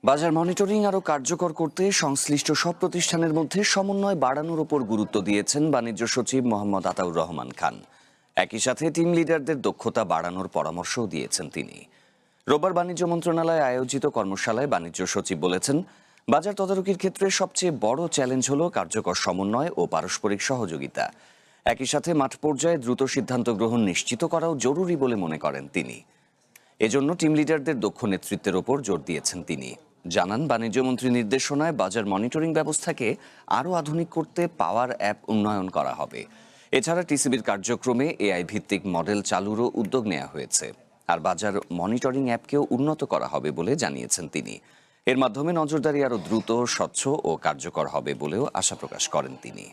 বাজার মনিটরিং আরও কার্যকর করতে সংশ্লিষ্ট সব প্রতিষ্ঠানের মধ্যে সমন্বয় বাড়ানোর উপর গুরুত্ব দিয়েছেন বাণিজ্য সচিব মোহাম্মদ আতাউর রহমান খান। একই সাথে টিম লিডারদের দক্ষতা বাড়ানোর পরামর্শও দিয়েছেন তিনি। রোববার বাণিজ্য মন্ত্রণালয়ে আয়োজিত কর্মশালায় বাণিজ্য সচিব বলেছেন, বাজার তদারকির ক্ষেত্রে সবচেয়ে বড় চ্যালেঞ্জ হল কার্যকর সমন্বয় ও পারস্পরিক সহযোগিতা। একই সাথে মাঠ পর্যায়ে দ্রুত সিদ্ধান্ত গ্রহণ নিশ্চিত করাও জরুরি বলে মনে করেন তিনি। এজন্য টিম লিডারদের দক্ষ নেতৃত্বের ওপর জোর দিয়েছেন তিনি। জানান, বাণিজ্যমন্ত্রীর নির্দেশনায় বাজার মনিটরিং ব্যবস্থাকে আরও আধুনিক করতে পাওয়ার অ্যাপ উন্নয়ন করা হবে। এছাড়া টিসিবির কার্যক্রমে এআই ভিত্তিক মডেল চালুরও উদ্যোগ নেওয়া হয়েছে। আর বাজার মনিটরিং অ্যাপকেও উন্নত করা হবে বলে জানিয়েছেন তিনি। এর মাধ্যমে নজরদারি আরও দ্রুত, স্বচ্ছ ও কার্যকর হবে বলেও আশা প্রকাশ করেন তিনি।